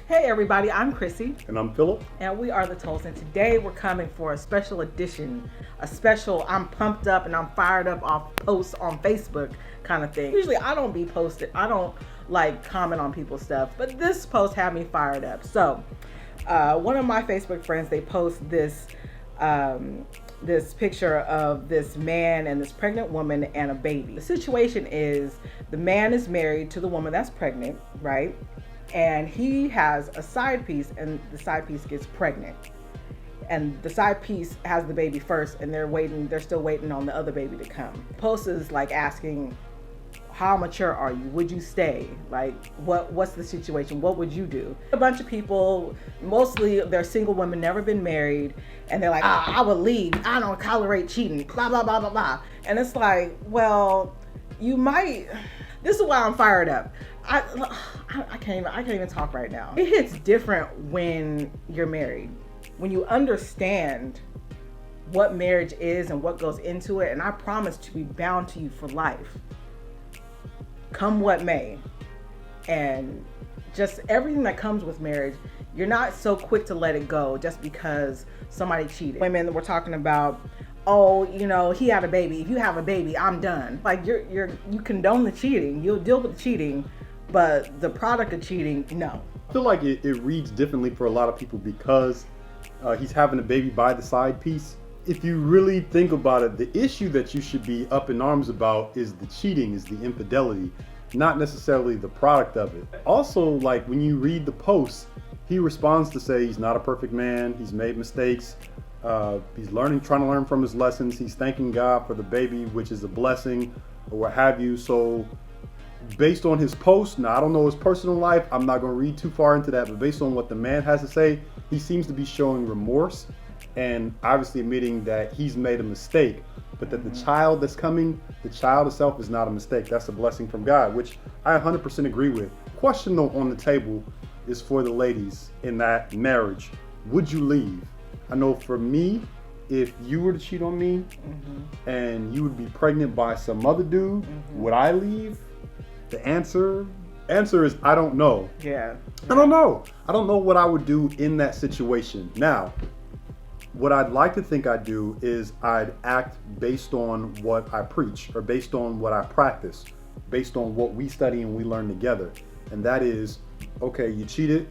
Hey everybody, I'm Chrissy. And I'm Philip. And we are the Towles. And today we're coming for a special edition, I'm pumped up and I'm fired up off posts on Facebook kind of thing. Usually I don't be posted, I don't like comment on people's stuff, but this post had me fired up. So one of my Facebook friends, they post this this picture of this man and this pregnant woman and a baby. The situation is the man is married to the woman that's pregnant, right? And he has a side piece, and the side piece gets pregnant, and the side piece has the baby first, and they're still waiting on the other baby to come. Post is like asking, how mature are you? Would you stay? Like, what's the situation? What would you do? A bunch of people, mostly they're single women, never been married, and they're like, I would leave, I don't tolerate cheating, blah blah blah blah blah. And it's like, well, you might. This is why I'm fired up. I can't even talk right now. It hits different when you're married, when you understand what marriage is and what goes into it. And I promise to be bound to you for life, come what may. And just everything that comes with marriage, you're not so quick to let it go just because somebody cheated. Women, we're talking about, oh, you know, he had a baby. If you have a baby, I'm done. Like you condone the cheating. You'll deal with the cheating, but the product of cheating, no. I feel like it reads differently for a lot of people because he's having a baby by the side piece. If you really think about it, the issue that you should be up in arms about is the cheating, is the infidelity, not necessarily the product of it. Also, like when you read the post, he responds to say he's not a perfect man, he's made mistakes, he's trying to learn from his lessons, he's thanking God for the baby, which is a blessing, or what have you. So based on his post, now I don't know his personal life, I'm not going to read too far into that, but based on what the man has to say, he seems to be showing remorse and obviously admitting that he's made a mistake, but that the child that's coming, the child itself is not a mistake. That's a blessing from God, which I 100% agree with. Question though on the table is for the ladies in that marriage. Would you leave? I know for me, if you were to cheat on me and you would be pregnant by some other dude, would I leave? The answer is I don't know. Yeah. I don't know. I don't know what I would do in that situation. Now, what I'd like to think I'd do is I'd act based on what I preach or based on what I practice, based on what we study and we learn together. And that is, okay, you cheated,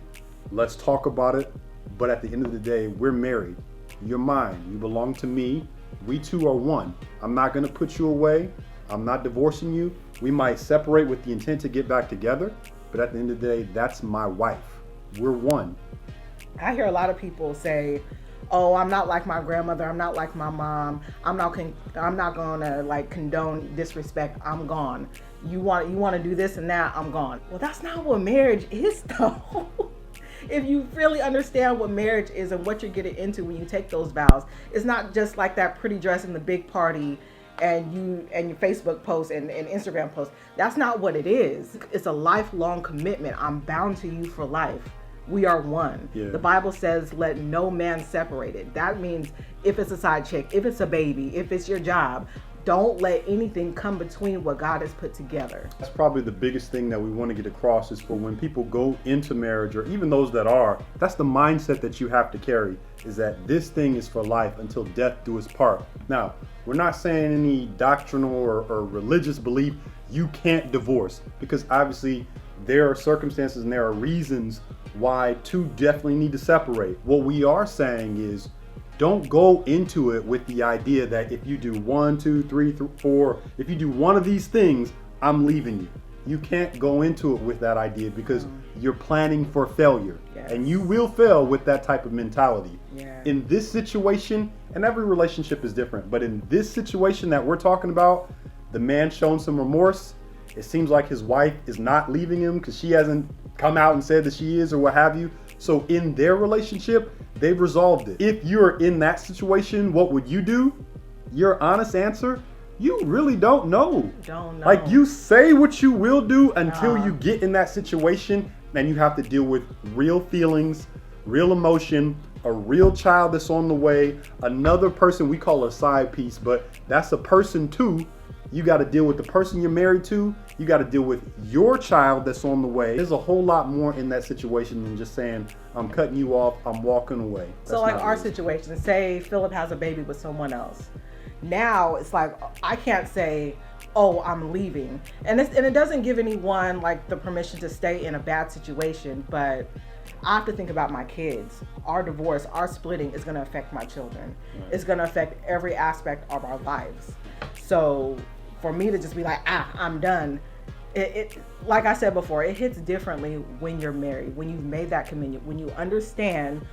let's talk about it. But at the end of the day, we're married. You're mine. You belong to me. We two are one. I'm not going to put you away. I'm not divorcing you. We might separate with the intent to get back together, but at the end of the day, that's my wife. We're one. I hear a lot of people say, oh, I'm not like my grandmother, I'm not like my mom, I'm not gonna like condone disrespect, I'm gone. You want to do this and that, I'm gone. Well, that's not what marriage is though. If you really understand what marriage is and what you're getting into when you take those vows, it's not just like that pretty dress and the big party and your Facebook post and Instagram post. That's not what it is. It's a lifelong commitment. I'm bound to you for life. We are one. Yeah. The Bible says, let no man separate it. That means if it's a side chick, if it's a baby, if it's your job, don't let anything come between what God has put together. That's probably the biggest thing that we want to get across is for when people go into marriage, or even those that are, that's the mindset that you have to carry, is that this thing is for life until death do us part. Now, we're not saying any doctrinal or religious belief you can't divorce, because obviously there are circumstances and there are reasons why two definitely need to separate. What we are saying is, don't go into it with the idea that if you do 1, 2, 3, 4, if you do one of these things, I'm leaving you. You can't go into it with that idea because you're planning for failure. Yes. And you will fail with that type of mentality. Yeah. In this situation, and every relationship is different, but in this situation that we're talking about, the man showing some remorse. It seems like his wife is not leaving him because she hasn't come out and said that she is or what have you. So in their relationship, they've resolved it. If you're in that situation, what would you do? Your honest answer, you really don't know. Don't know. Like, you say what you will do until you get in that situation and you have to deal with real feelings, real emotion, a real child that's on the way, another person, we call a side piece, but that's a person too. You got to deal with the person you're married to. You got to deal with your child that's on the way. There's a whole lot more in that situation than just saying, I'm cutting you off, I'm walking away. So like our situation, say Philip has a baby with someone else. Now it's like, I can't say, oh, I'm leaving. And it doesn't give anyone like the permission to stay in a bad situation, but I have to think about my kids. Our divorce, our splitting is going to affect my children. Right. It's going to affect every aspect of our lives. So for me to just be like, I'm done. It like I said before, it hits differently when you're married, when you've made that commitment, when you understand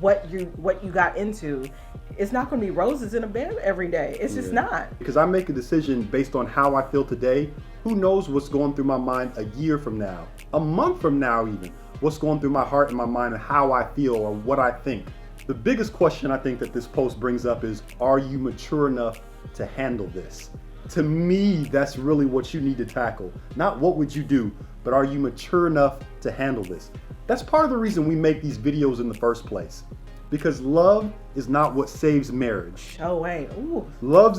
what you got into. It's not going to be roses in a bed every day. It's just not. Because I make a decision based on how I feel today. Who knows what's going through my mind a year from now, a month from now even. What's going through my heart and my mind and how I feel or what I think. The biggest question I think that this post brings up is, are you mature enough to handle this? To me, that's really what you need to tackle. Not what would you do, but are you mature enough to handle this? That's part of the reason we make these videos in the first place. Because love is not what saves marriage. Oh wait, ooh. Love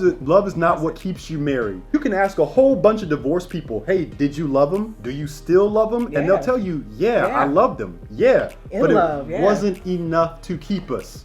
is not what keeps you married. You can ask a whole bunch of divorced people, hey, did you love them? Do you still love them? Yeah. And they'll tell you, yeah, I loved them. Yeah, but it wasn't enough to keep us.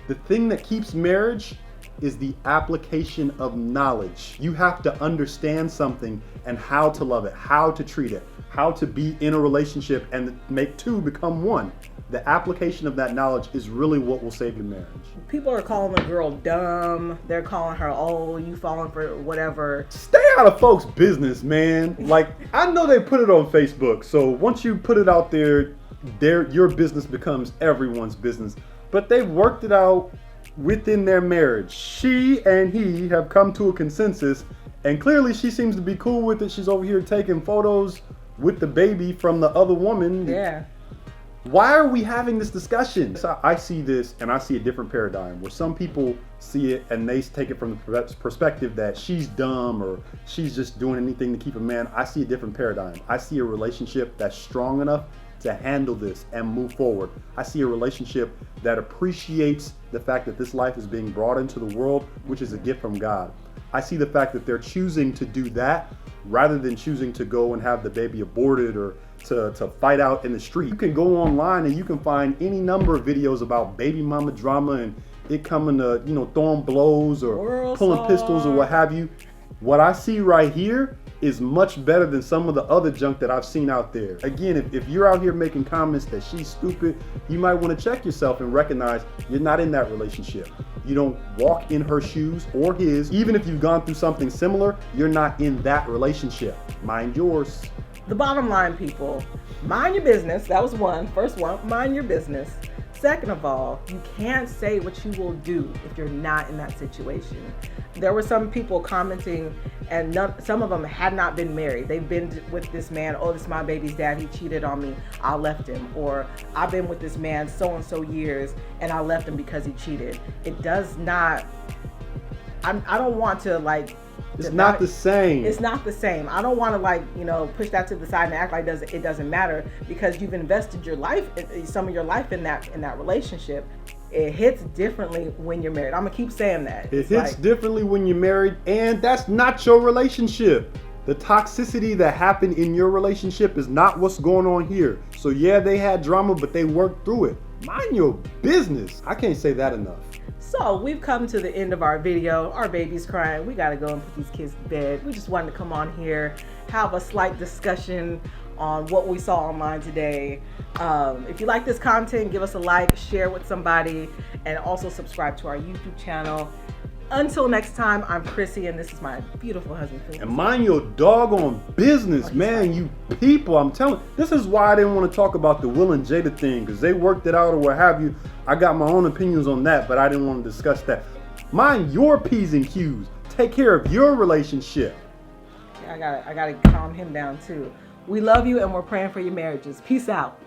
The thing that keeps marriage is the application of knowledge. You have to understand something and how to love it, how to treat it, how to be in a relationship and make two become one. The application of that knowledge is really what will save your marriage. People are calling the girl dumb. They're calling her, oh, you falling for whatever. Stay out of folks' business, man. Like, I know they put it on Facebook, so once you put it out there, your business becomes everyone's business. But they've worked it out within their marriage. She and he have come to a consensus, and clearly she seems to be cool with it. She's over here taking photos with the baby from the other woman. Yeah. Why are we having this discussion? So I see this and I see a different paradigm where some people see it and they take it from the perspective that she's dumb or she's just doing anything to keep a man. I see a different paradigm. I see a relationship that's strong enough to handle this and move forward. I see a relationship that appreciates the fact that this life is being brought into the world, which is a gift from God. I see the fact that they're choosing to do that rather than choosing to go and have the baby aborted or to fight out in the street. You can go online and you can find any number of videos about baby mama drama and it coming to, throwing blows or pulling pistols or what have you. What I see right here is much better than some of the other junk that I've seen out there. Again, if you're out here making comments that she's stupid, you might want to check yourself and recognize you're not in that relationship. You don't walk in her shoes or his. Even if you've gone through something similar, you're not in that relationship. Mind yours. The bottom line, people, mind your business. That was first one, mind your business. Second of all, you can't say what you will do if you're not in that situation. There were some people commenting, and some of them had not been married. They've been with this man, oh, this is my baby's dad, he cheated on me, I left him. Or I've been with this man so-and-so years, and I left him because he cheated. It does not, I don't want to it's not the same. It's not the same. I don't want to push that to the side and act like it doesn't matter because you've invested your life, some of your life in that relationship. It hits differently when you're married. I'm gonna keep saying that. It hits differently when you're married, and that's not your relationship. The toxicity that happened in your relationship is not what's going on here. So yeah, they had drama, but they worked through it. Mind your business. I can't say that enough. So we've come to the end of our video. Our baby's crying. We gotta go and put these kids to bed. We just wanted to come on here, have a slight discussion on what we saw online today. If you like this content, give us a like, share with somebody, and also subscribe to our YouTube channel. Until next time, I'm Chrissy, and this is my beautiful husband, Philip. And mind your doggone business, man, you people. I'm telling, this is why I didn't want to talk about the Will and Jada thing, because they worked it out or what have you. I got my own opinions on that, but I didn't want to discuss that. Mind your P's and Q's. Take care of your relationship. Yeah, I gotta calm him down too. We love you, and we're praying for your marriages. Peace out.